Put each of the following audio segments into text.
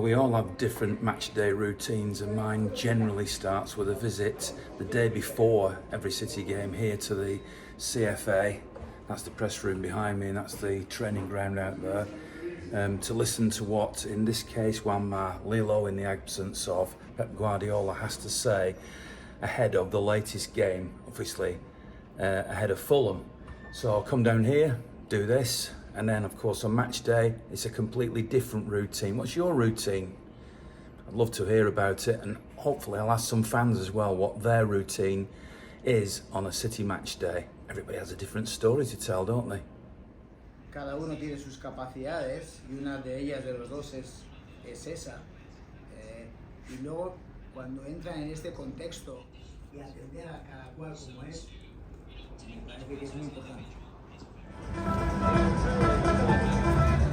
Well, we all have different match day routines, and mine generally starts with a visit the day before every City game here to the CFA. That's the press room behind me, and that's the training ground out there. To listen to what, in this case, Juanma Lilo, in the absence of Pep Guardiola, has to say ahead of the latest game, obviously ahead of Fulham. So I'll come down here, do this, and then of course on match day it's a completely different routine. What's your routine? I'd love to hear about it, and hopefully I'll ask some fans as well what their routine is on a City match day. Everybody has a different story to tell, don't they? Cada uno tiene sus capacidades y una de ellas de los dos es esa. Y luego cuando entran en este contexto y atender a cada cual como es, me parece que es muy importante.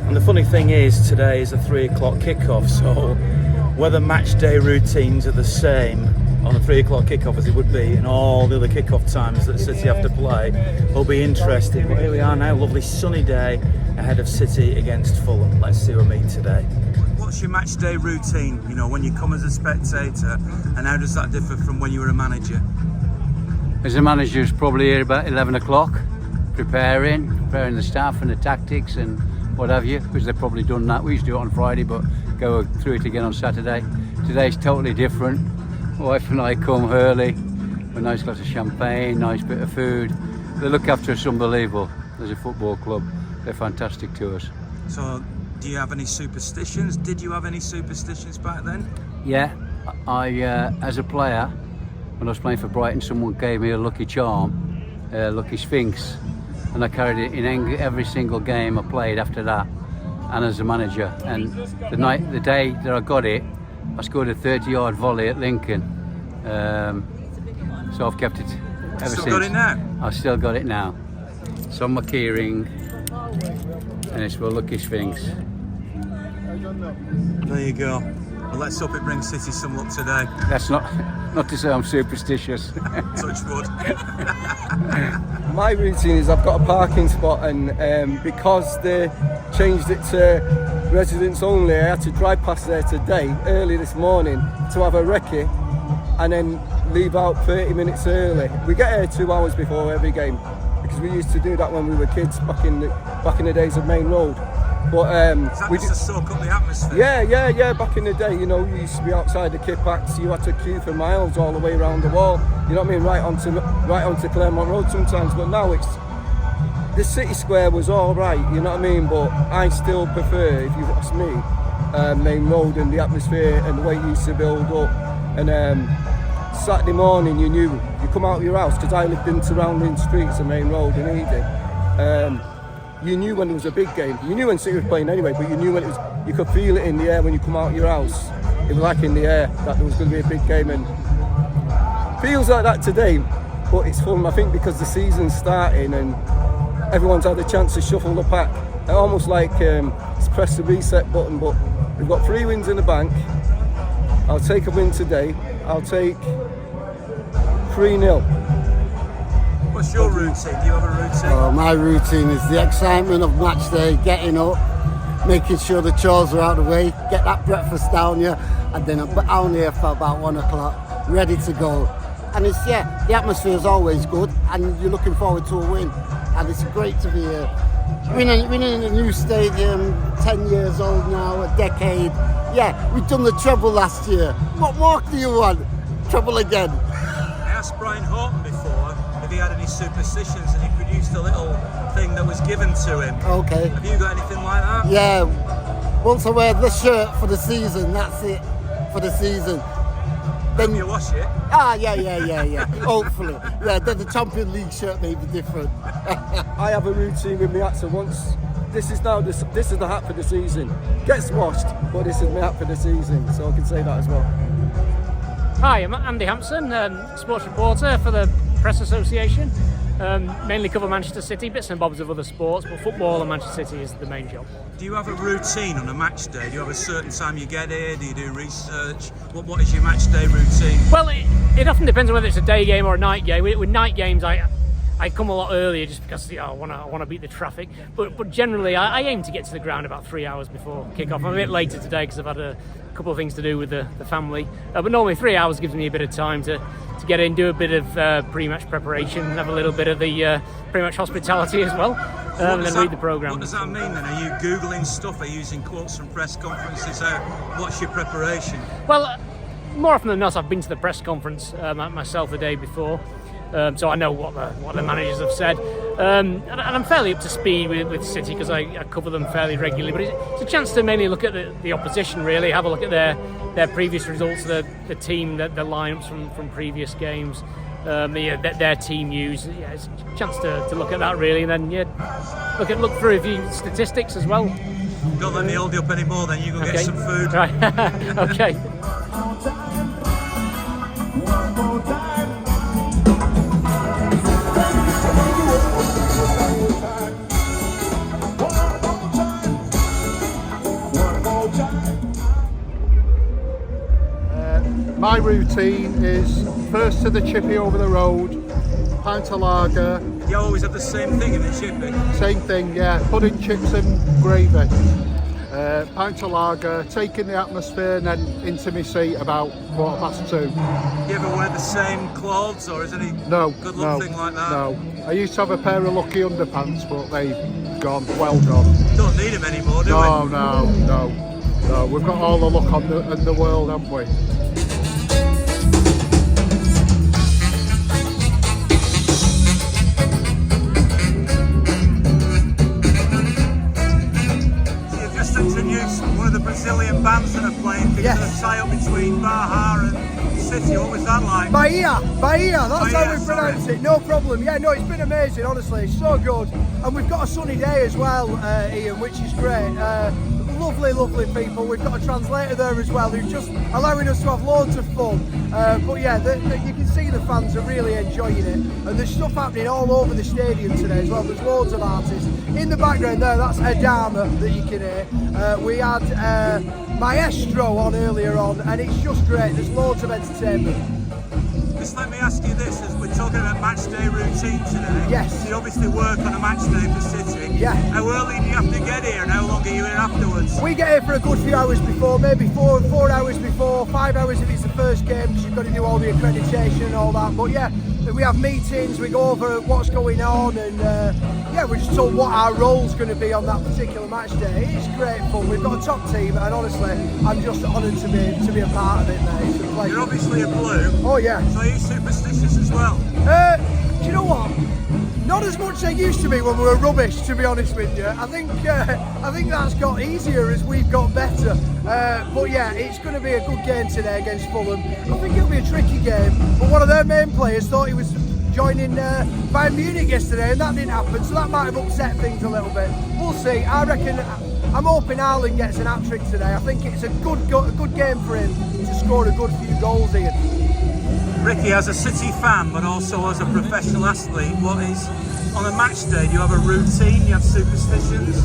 And the funny thing is, today is a 3 o'clock kickoff, so whether match day routines are the same on a 3 o'clock kickoff as it would be in all the other kickoff times that City have to play will be interesting. But here we are now, lovely sunny day ahead of City against Fulham. Let's see what we meet today. What's your match day routine, you know, when you come as a spectator, and how does that differ from when you were a manager? As a manager, it's probably here about 11 o'clock, preparing the staff and the tactics and what have you, because they've probably done that. We used to do it on Friday, but go through it again on Saturday. Today's totally different. My wife and I come early, a nice glass of champagne, nice bit of food. They look after us unbelievable as a football club. They're fantastic to us. So, do you have any superstitions? Did you have any superstitions back then? Yeah, I as a player, when I was playing for Brighton, someone gave me a lucky charm, lucky Sphinx, and I carried it in every single game I played after that, and as a manager. And the day that I got it, I scored a 30-yard volley at Lincoln. So I've kept it ever since. Still got it now? I've still got it now. It's on my keyring, and it's for lucky Sphinx. There you go. Well, let's hope it brings City some luck today. That's not to say I'm superstitious. Touch wood. My routine is I've got a parking spot, and because they changed it to residents only, I had to drive past there today, early this morning, to have a recce and then leave out 30 minutes early. We get here 2 hours before every game because we used to do that when we were kids back in the days of Main Road. But is that just to soak up the atmosphere? Yeah. Back in the day, you know, we used to be outside the kit packs. You had to queue for miles all the way around the wall. You know what I mean? Right onto Claremont Road sometimes. But now the City Square was all right. You know what I mean? But I still prefer, if you ask me, Main Road and the atmosphere and the way it used to build up. And Saturday morning, you knew you come out of your house, because I lived in surrounding streets of Main Road in Eden. You knew when there was a big game. You knew when City was playing anyway, but you knew when it was. You could feel it in the air when you come out of your house. It was like in the air that there was going to be a big game, and feels like that today. But it's fun, I think, because the season's starting and everyone's had a chance to shuffle the pack. Almost like it's press the reset button. But we've got 3 wins in the bank. I'll take a win today. I'll take 3-0. What's your routine? Do you have a routine? My routine is the excitement of match day, getting up, making sure the chores are out of the way, get that breakfast down here, and then I'm down here for about 1 o'clock, ready to go. And it's, the atmosphere is always good, and you're looking forward to a win. And it's great to be here. Winning in a new stadium, 10 years old now, a decade. Yeah, we've done the treble last year. What more do you want? Treble again. I asked Brian Horton before if he had any superstitions, and he produced a little thing that was given to him. Okay. Have you got anything like that? Yeah. Once I wear this shirt for the season, that's it for the season. Then you wash it? Yeah. Hopefully. Yeah, then the Champions League shirt may be different. I have a routine with my hats, and once this is the hat for the season. Gets washed, but this is my hat for the season, so I can say that as well. Hi, I'm Andy Hampson, sports reporter for the Press Association. Mainly cover Manchester City, bits and bobs of other sports, but football and Manchester City is the main job. Do you have a routine on a match day? Do you have a certain time you get here? Do you do research? What is your match day routine? Well, it often depends on whether it's a day game or a night game. With night games, I I come a lot earlier just because I want to beat the traffic. But generally, I aim to get to the ground about 3 hours before kick-off. I'm a bit later today because I've had a couple of things to do with the family. But normally 3 hours gives me a bit of time to get in, do a bit of pre-match preparation, and have a little bit of the pre-match hospitality as well, and then read the programme. What does that mean then? Are you Googling stuff? Are you using quotes from press conferences? What's your preparation? Well, more often than not, I've been to the press conference myself the day before. So I know what the managers have said, and I'm fairly up to speed with City because I cover them fairly regularly. But it's a chance to mainly look at the opposition, really, have a look at their previous results, the team, the lineups from previous games, their team news. Yeah, it's a chance to look at that really, and then look through a few statistics as well. Don't let me hold you up anymore. Then you go get some food. Right. Okay. My routine is first to the chippy over the road, pint of lager. You always have the same thing in the chippy? Same thing, yeah. Pudding, chips and gravy. Pint of lager, taking the atmosphere, and then into my seat about 2:15. You ever wear the same clothes, or is any good luck thing like that? No. I used to have a pair of lucky underpants, but they've gone, well gone. Don't need them anymore, do we? No. We've got all the luck in the world, haven't we? Introduced one of the Brazilian bands that are playing. Yes. The tie-up between Baja and City. What was that like? Bahia, that's how we pronounce it, no problem. Yeah, no, it's been amazing, honestly, it's so good. And we've got a sunny day as well, Ian, which is great. Lovely people. We've got a translator there as well who's just allowing us to have loads of fun. But yeah, you can see the fans are really enjoying it. And there's stuff happening all over the stadium today as well. There's loads of artists. In the background there, that's Adama that you can hear. We had Maestro on earlier on, and it's just great. There's loads of entertainment. Just let me ask you this, as we're talking about match day routine today. Yes. You obviously work on a match day for City. Yeah. How early do you have to get here and how long are you here afterwards? We get here for a good few hours before, maybe four hours before, 5 hours if it's the first game because you've got to do all the accreditation and all that. But yeah, we have meetings, we go over what's going on, and yeah, we're just told what our role's going to be on that particular match day. It's great fun. We've got a top team, and honestly, I'm just honoured to be a part of it, mate. It's a pleasure. You're obviously a blue. Oh yeah. So are you superstitious as well? Do you know what? Not as much as I used to be when we were rubbish, to be honest with you. I think that's got easier as we've got better. But yeah, it's going to be a good game today against Fulham. I think it'll be a tricky game. But one of their main players thought he was joining Bayern Munich yesterday, and that didn't happen. So that might have upset things a little bit. We'll see. I reckon. I'm hoping Haaland gets an hat-trick today. I think it's a good game for him to score a good few goals here. Ricky, as a City fan, but also as a professional athlete, what is, on a match day, do you have a routine? Do you have superstitions?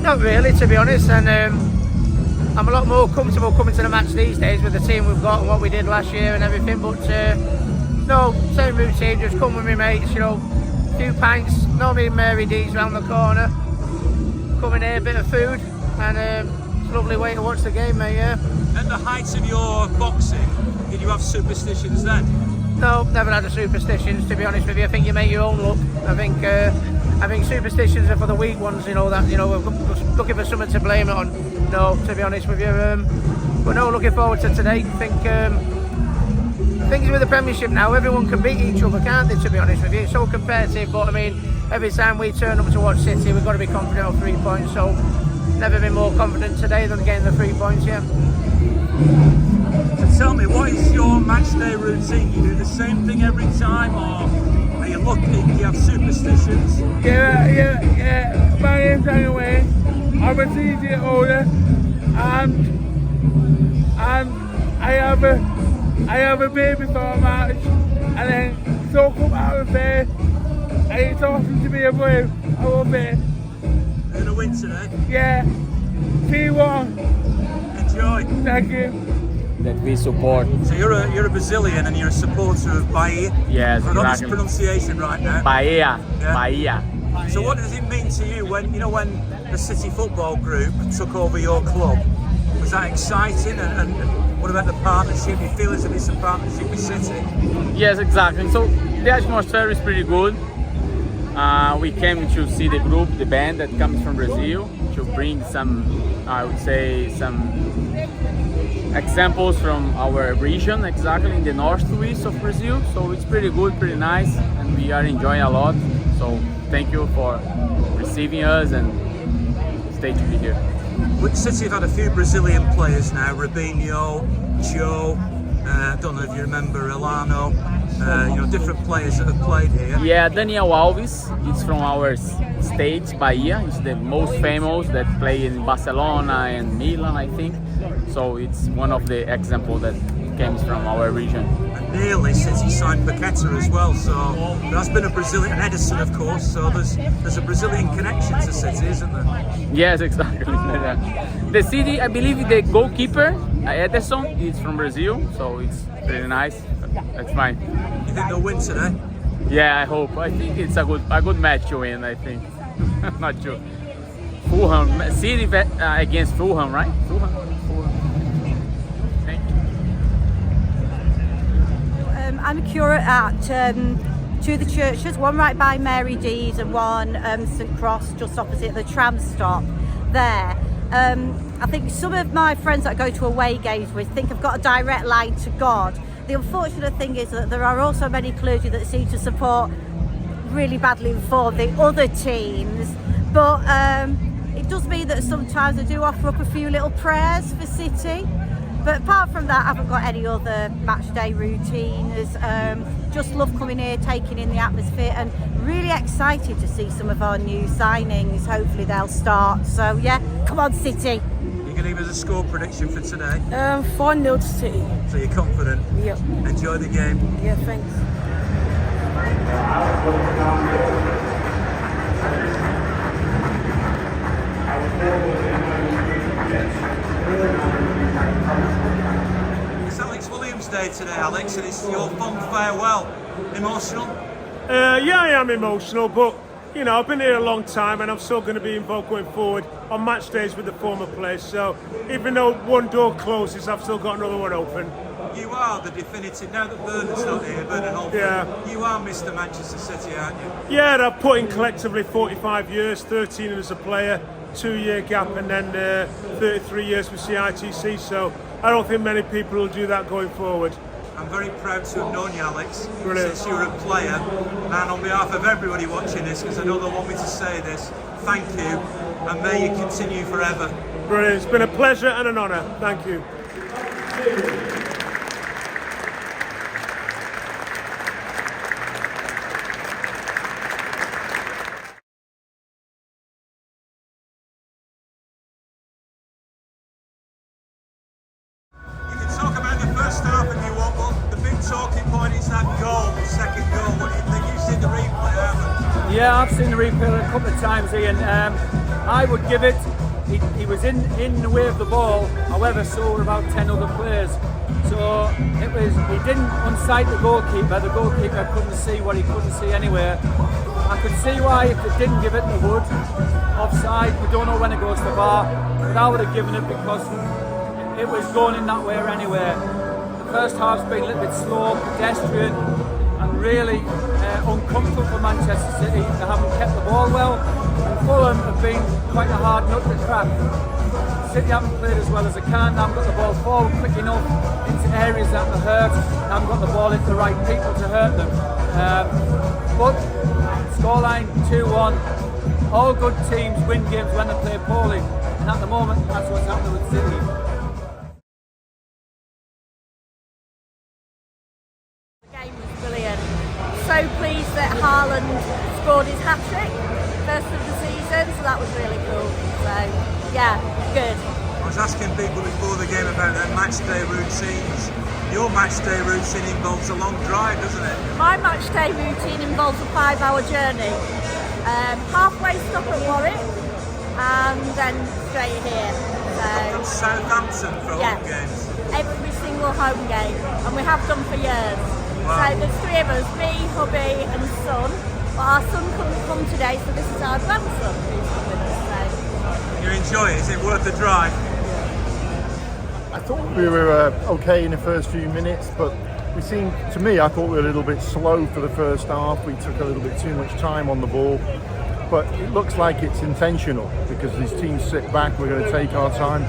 Not really, to be honest, and I'm a lot more comfortable coming to the match these days with the team we've got and what we did last year and everything, but no, same routine, just come with me mates, a few pints, normally Mary D's round the corner, come in here, a bit of food, and it's a lovely way to watch the game, mate, yeah. At the height of your boxing, did you have superstitions then? No, never had a superstitions, to be honest with you. I think you make your own luck. I think superstitions are for the weak ones, we're looking for something to blame it on. No, to be honest with you. But no, looking forward to today. I think things with the Premiership now, everyone can beat each other, can't they, to be honest with you? It's so competitive, but I mean, every time we turn up to watch City, we've got to be confident of 3 points, so never been more confident today than getting the 3 points, yeah. So tell me, what is your match day routine? You do the same thing every time, or are you lucky? Do you have superstitions? Yeah. My name's Manuel. I'm a season older, and I have a beer before a match, and then soak up out of bed, and it's awesome to be a blue. I love it. You're gonna win today? Yeah. 3-1. Enjoy. Thank you. that we support. So you're a Brazilian and you're a supporter of Bahia? Yes, I got this exactly. pronunciation right now. Bahia, Yeah. Bahia. So what does it mean to you when the City Football Group took over your club? Was that exciting? And what about the partnership? You feel as if it's a partnership with City? Yes, exactly. So the atmosphere is pretty good. We came to see the group, the band that comes from Brazil, to bring some, I would say, some examples from our region, exactly in the northwest of Brazil. So it's pretty good, pretty nice, and we are enjoying a lot. So thank you for receiving us and stay to be here. City have had a few Brazilian players now, Rubinho, Joe, I don't know if you remember Elano, different players that have played here. Yeah, Daniel Alves, it's from our state, Bahia. He's the most famous that play in Barcelona and Milan, I think. So it's one of the examples that came from our region. And nearly City signed Paqueta as well, so there has been a Brazilian, and Ederson of course, so there's a Brazilian connection to City, isn't there? Yes, exactly. The City, I believe the goalkeeper, Ederson, is from Brazil, so it's pretty nice. That's fine. You think they'll win today? Yeah, I hope. I think it's a good match to win, I think. Not sure. Fulham, City against Fulham, right? Fulham. Thank you. I'm a curate at two of the churches, one right by Mary D's and one St Cross, just opposite the tram stop there. I think some of my friends that I go to away games with think I've got a direct line to God. The unfortunate thing is that there are also many clergy that seem to support really badly for the other teams, but it does mean that sometimes I do offer up a few little prayers for City. But apart from that, I haven't got any other match day routines. Just love coming here, taking in the atmosphere, and really excited to see some of our new signings. Hopefully they'll start. So yeah, come on City. You can give us a score prediction for today? 4-0 to City. So you're confident? Yep. Enjoy the game? Yeah, thanks. It's Alex Williams' day today, Alex, and it's your fond farewell. Emotional? Yeah, I am emotional, but you know, I've been here a long time and I'm still going to be involved going forward on match days with the former players. So even though one door closes, I've still got another one open. You are the definitive, now that Bernard's not here, Bernard Holford, Yeah. you are Mr. Manchester City, aren't you? Yeah, I've put in collectively 45 years, 13 as a player, 2-year gap, and then 33 years with CITC. So I don't think many people will do that going forward. I'm very proud to have known you, Alex, Brilliant. since you were a player. And on behalf of everybody watching this, because I know they want me to say this, thank you, and may you continue forever. Brilliant. It's been a pleasure and an honour. Thank you. You can talk about the first half if you want, but the big talking point is that goal, the second goal. What do you think? You've seen the replay, haven't you? Yeah, I've seen the replay a couple of times, Ian. I would give it. He was in the way of the ball. However, so were about 10 other players. So he didn't unsight the goalkeeper. The goalkeeper couldn't see what he couldn't see anywhere. I could see why if they didn't give it, they would. Offside. We don't know when it goes to the bar, but I would have given it because it was going in that way or anywhere. The first half's been a little bit slow, pedestrian, and really uncomfortable for Manchester City. They haven't kept the ball well, and Fulham have been quite a hard nut to crack. City haven't played as well as they can. They haven't got the ball forward quick enough into areas that are hurt. They haven't got the ball into the right people to hurt them. But scoreline 2-1. All good teams win games when they play poorly, and at the moment that's what's happening with City. Brilliant. So pleased that Haaland scored his hat-trick, first of the season, so that was really cool. So, yeah, good. I was asking people before the game about their match day routines. Your match day routine involves a long drive, doesn't it? My match day routine involves a 5-hour journey. Halfway stop at Warwick, and then straight here. From Southampton for home games. Every single annual home game, and we have done for years. Wow. So there's 3 of us, me, hubby and son. But our son couldn't come today, so this is our grandson who's come with us. You enjoy it? Is it worth the drive? I thought we were okay in the first few minutes, but to me, I thought we were a little bit slow for the first half. We took a little bit too much time on the ball, but it looks like it's intentional because these teams sit back, we're going to take our time.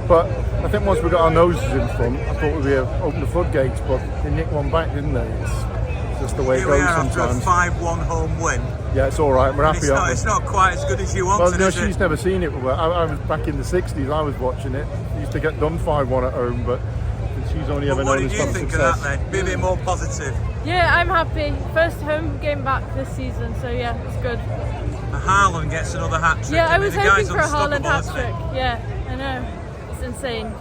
But I think once we got our noses in front, I thought we'd open the floodgates, but they nicked one back, didn't they? It's just the way it goes sometimes. After a 5-1 home win. Yeah, it's all right. We're happy. It's not quite as good as you wanted. Well, no, she's never seen it. I was back in the 60s. I was watching it. We used to get done 5-1 at home, but she's only ever known as some success. What did you think of that then? Be a bit more positive. Yeah, I'm happy. First home game back this season, so yeah, it's good. Haaland gets another hat trick. Yeah, I was hoping guy's for a Haaland unstoppable, Hattrick. Yeah, I know. It's insane.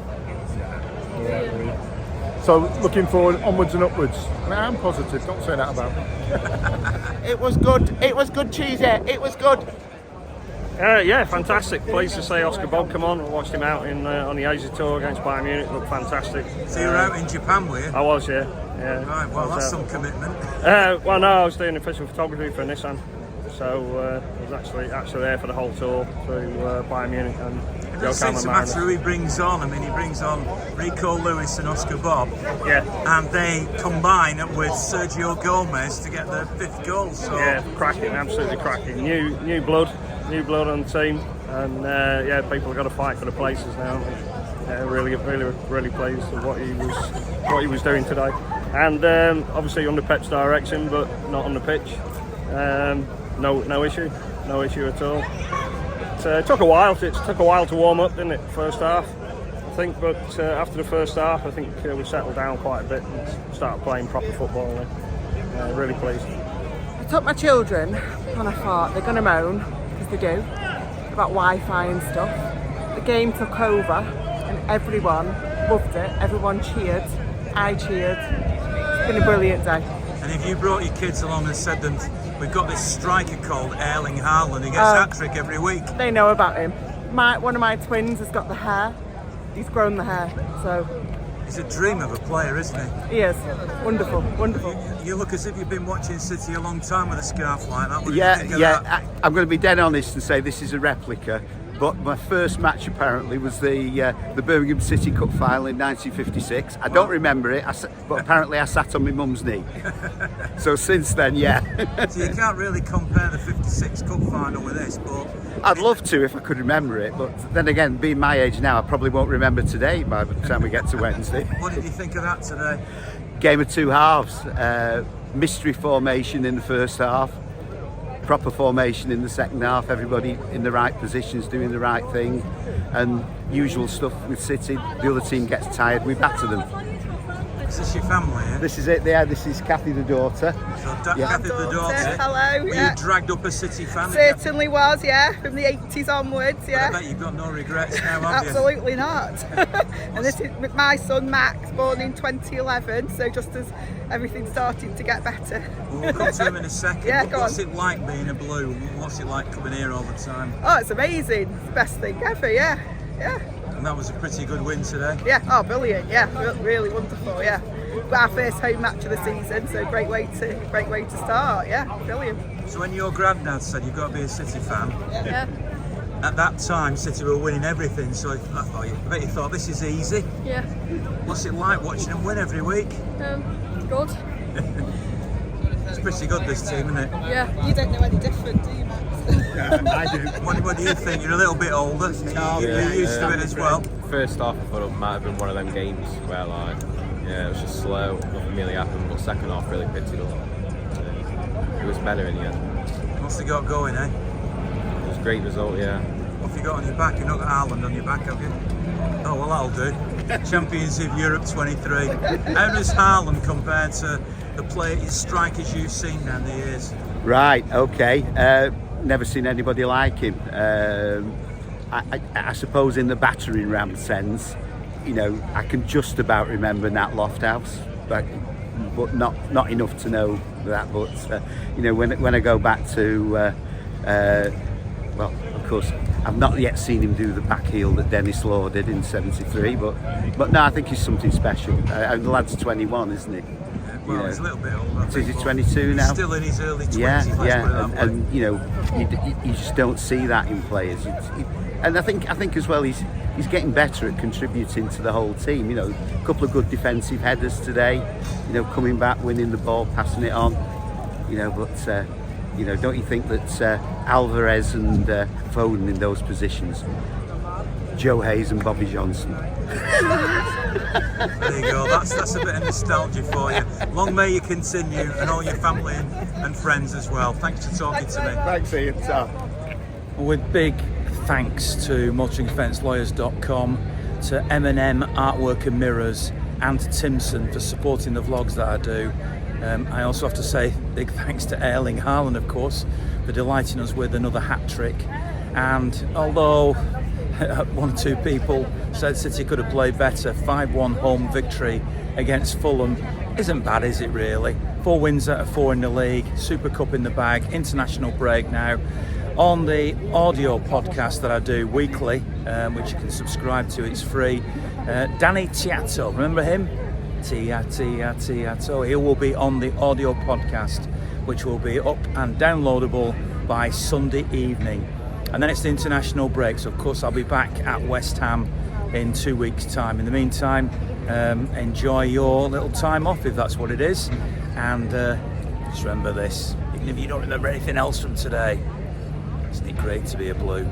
Yeah. So looking forward, onwards and upwards. I mean, I'm positive. Don't say that about me. It was good. It was good, Cheesy. It was good. Yeah, fantastic. Pleased to say Oscar Bobb come on. I watched him out on the Asia tour against Bayern Munich. Looked fantastic. So you were out in Japan, were you? I was, yeah. Right, well, that's some commitment. Well, no, I was doing official photography for Nissan. So I was actually there for the whole tour through Bayern Munich and It doesn't seem to matter who he brings on. I mean, he brings on Rico, Lewis and Oscar Bobb. Yeah. And they combine with Sergio Gomez to get their 5th goal. So. Yeah, cracking, absolutely cracking. New blood on the team. And yeah, people have got to fight for the places now. Yeah, really pleased with what he was doing today. And obviously under Pep's direction, but not on the pitch. No issue at all. It took a while to warm up, didn't it? First half, I think, but after the first half, I think we settled down quite a bit and started playing proper football. Really pleased. I took my children and I thought they're going to moan, because they do, about Wi-Fi and stuff. The game took over and everyone loved it. Everyone cheered. I cheered. It's been a brilliant day. And if you brought your kids along and said them, we've got this striker called Erling Haaland, he gets hat-trick every week. They know about him. One of my twins has got the hair. He's grown the hair, so... He's a dream of a player, isn't he? He is. Wonderful, wonderful. You look as if you've been watching City a long time with a scarf like that. What do you think of that? I'm going to be dead honest and say this is a replica. But my first match apparently was the Birmingham City Cup final in 1956. I don't remember it, but apparently I sat on my mum's knee. So since then, yeah. So you can't really compare the 56 Cup final with this, but... I'd love to if I could remember it, but then again, being my age now, I probably won't remember today by the time we get to Wednesday. What did you think of that today? Game of two halves. Mystery formation in the first half. Proper formation in the second half, everybody in the right positions doing the right thing, and usual stuff with City. The other team gets tired, we batter them. Is this your family? Yeah? This is it, yeah, this is Kathy the daughter. So Kathy the daughter. Hello. Were you dragged up a City fan? Certainly was, yeah, from the 80s onwards, yeah. But I bet you've got no regrets now, have you? Absolutely not. And this is my son Max, born in 2011, so just as everything's starting to get better. We'll come to him in a second. Yeah, but go what's on. it like being a Blue? What's it like coming here all the time? Oh, it's amazing. It's the best thing ever, yeah. And that was a pretty good win today. Yeah, oh brilliant, yeah, really wonderful, yeah. Our first home match of the season, so great way to start, yeah, brilliant. So when your granddad said you've got to be a City fan, yeah. At that time City were winning everything, so I bet you thought this is easy. Yeah. What's it like watching them win every week? Good. It's pretty good, this team, isn't it? Yeah. You don't know any different, do you, Max? I do. What do you think? You're a little bit older. You're used to it as well. First half, I thought it might have been one of them games where it was just slow, nothing really happened, but second half really picked it up. It was better in the end. What's they got going, eh? It was a great result, yeah. What have you got on your back? You've not got Haaland on your back, have you? Oh, well, that'll do. Champions of Europe 23. How does Haaland compare to the strikers you've seen down the years? Right, okay. Never seen anybody like him. I suppose in the battering ram sense, you know, I can just about remember Nat Lofthouse, but not enough to know that. But you know, when I go back to well, of course, I've not yet seen him do the back heel that Dennis Law did in '73, but no, I think he's something special. And the lad's 21, isn't he? Well, he's a little bit older. So is he 22 now? He's still in his early 20s. Yeah. And you know, you just don't see that in players. And I think as well, he's getting better at contributing to the whole team. You know, a couple of good defensive headers today. You know, coming back, winning the ball, passing it on. You know, but you know, don't you think that Alvarez and Foden in those positions, Joe Hayes and Bobby Johnson. There you go, that's a bit of nostalgia for you. Long may you continue, and all your family and friends as well. Thanks for talking to me. Thanks, Ian. With big thanks to motoringdefenselawyers.com, to M&M Artwork and Mirrors, and to Timson for supporting the vlogs that I do. I also have to say big thanks to Erling Haaland, of course, for delighting us with another hat-trick. And although one or two people said City could have played better, 5-1 home victory against Fulham isn't bad, is it really? 4 wins out of 4 in the league, Super Cup in the bag, international break now. On the audio podcast that I do weekly, which you can subscribe to, it's free. Danny Tiato, remember him? Tiato. He will be on the audio podcast, which will be up and downloadable by Sunday evening. And then it's the international break, so of course I'll be back at West Ham in 2 weeks' time. In the meantime, enjoy your little time off if that's what it is. And just remember this, even if you don't remember anything else from today, isn't it great to be a Blue?